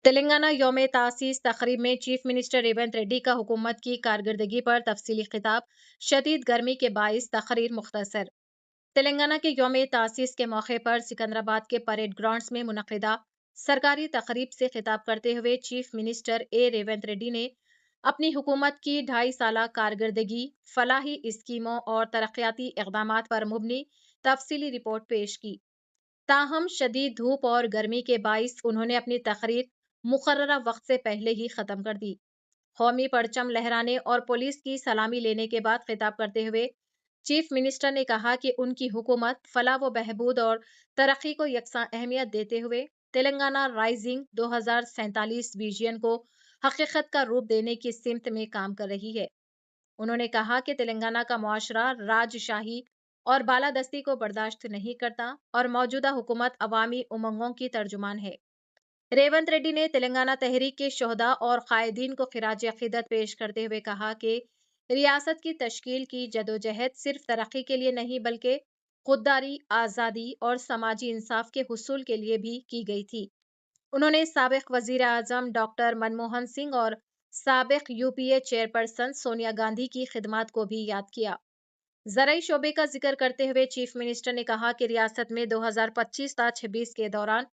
تلنگانہ یوم تاسیس تقریب میں چیف منسٹر ریونت ریڈی کا حکومت کی کارکردگی پر تفصیلی خطاب، شدید گرمی کے باعث تقریر مختصر۔ تلنگانہ کے یوم تاسیس کے موقع پر سکندرآباد کے پریڈ گراؤنڈز میں منعقدہ سرکاری تقریب سے خطاب کرتے ہوئے چیف منسٹر ریونت ریڈی نے اپنی حکومت کی 2.5 سالہ کارکردگی، فلاحی اسکیموں اور ترقیاتی اقدامات پر مبنی تفصیلی رپورٹ پیش کی۔ تاہم شدید دھوپ اور گرمی کے باعث انہوں نے اپنی تقریر مقررہ وقت سے پہلے ہی ختم کر دی۔ قومی پرچم لہرانے اور پولیس کی سلامی لینے کے بعد خطاب کرتے ہوئے چیف منسٹر نے کہا کہ ان کی حکومت فلاح و بہبود اور ترقی کو یکساں اہمیت دیتے ہوئے تلنگانہ رائزنگ 2047 ویژن کو حقیقت کا روپ دینے کی سمت میں کام کر رہی ہے۔ انہوں نے کہا کہ تلنگانہ کا معاشرہ راج شاہی اور بالادستی کو برداشت نہیں کرتا اور موجودہ حکومت عوامی امنگوں کی ترجمان ہے۔ ریونت ریڈی نے تلنگانہ تحریک کے شہداء اور قائدین کو خراج عقیدت پیش کرتے ہوئے کہا کہ ریاست کی تشکیل کی جدوجہد صرف ترقی کے لیے نہیں بلکہ خودداری، آزادی اور سماجی انصاف کے حصول کے لیے بھی کی گئی تھی۔ انہوں نے سابق وزیر اعظم ڈاکٹر منموہن سنگھ اور سابق UPA چیئرپرسن سونیا گاندھی کی خدمات کو بھی یاد کیا۔ زرعی شعبے کا ذکر کرتے ہوئے چیف منسٹر نے کہا کہ ریاست میں 2025-26 کے دوران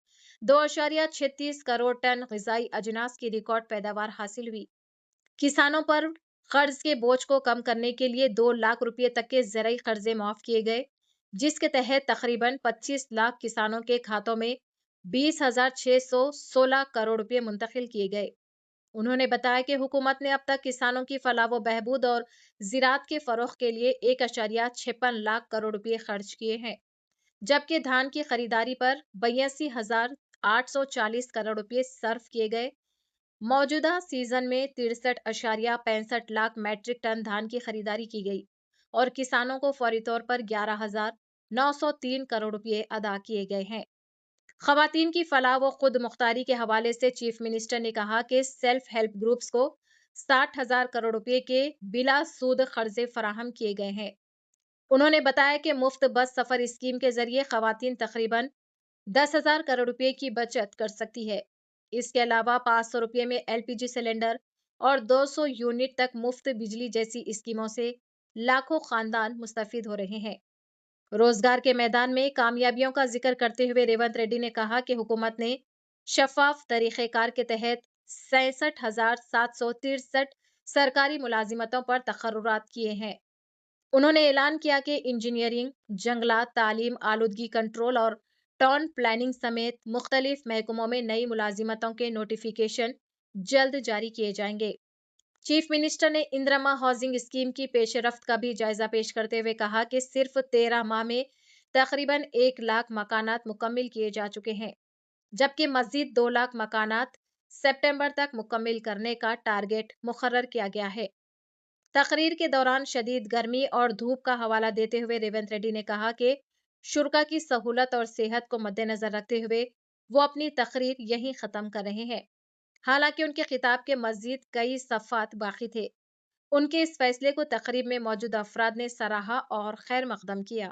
2.36 کروڑ ٹن غذائی اجناس کی ریکارڈ پیداوار حاصل ہوئی۔ کسانوں پر قرض کے بوجھ کو کم کرنے کے لیے 2 لاکھ روپے تک کے زرعی قرضے معاف کیے گئے، جس کے تحت تقریباً 25 لاکھ کسانوں کے کھاتوں میں 20,616 کروڑ روپے منتقل کیے گئے۔ انہوں نے بتایا کہ حکومت نے اب تک کسانوں کی فلاح و بہبود اور زراعت کے فروغ کے لیے 1.56 لاکھ کروڑ روپے خرچ کیے ہیں، جبکہ دھان کی خریداری پر 82,840 کروڑ روپے صرف کیے گئے۔ موجودہ سیزن میں 63.65 لاکھ میٹرک ٹن دھان کی خریداری کی گئی اور کسانوں کو فوری طور پر 11,903 کروڑ روپے ادا کیے گئے ہیں۔ خواتین کی فلاح و خود مختاری کے حوالے سے چیف منسٹر نے کہا کہ سیلف ہیلپ گروپس کو 60,000 کروڑ روپے کے بلا سود قرضے فراہم کیے گئے ہیں۔ انہوں نے بتایا کہ مفت بس سفر اسکیم کے ذریعے خواتین تقریباً 10,000 کروڑ روپے کی بچت کر سکتی ہے۔ اس کے علاوہ 500 روپے میں LPG سلنڈر اور 200 یونٹ تک مفت بجلی جیسی اسکیموں سے لاکھوں خاندان مستفید ہو رہے ہیں۔ روزگار کے میدان میں کامیابیوں کا ذکر کرتے ہوئے ریونت ریڈی نے کہا کہ حکومت نے شفاف طریقہ کار کے تحت 66,763 سرکاری ملازمتوں پر تقررات کیے ہیں۔ انہوں نے اعلان کیا کہ انجینئرنگ، جنگلات، تعلیم، آلودگی کنٹرول اور ٹاؤن پلاننگ سمیت مختلف محکموں میں نئی ملازمتوں کے نوٹیفیکیشن جلد جاری کیے جائیں گے۔ چیف منسٹر نے اندرما ہاؤسنگ اسکیم کی پیش رفت کا بھی جائزہ پیش کرتے ہوئے کہا کہ صرف 13 ماہ میں تقریباً 1 لاکھ مکانات مکمل کیے جا چکے ہیں، جبکہ مزید 2 لاکھ مکانات سپتمبر تک مکمل کرنے کا ٹارگیٹ مقرر کیا گیا ہے۔ تقریر کے دوران شدید گرمی اور دھوپ کا حوالہ دیتے ہوئے ریونت ریڈی نے کہا کہ شرکا کی سہولت اور صحت کو مد نظر رکھتے ہوئے وہ اپنی تقریر یہیں ختم کر رہے ہیں۔ حالانکہ ان کے خطاب کے مزید کئی صفحات باقی تھے۔ ان کے اس فیصلے کو تقریب میں موجود افراد نے سراہا اور خیر مقدم کیا۔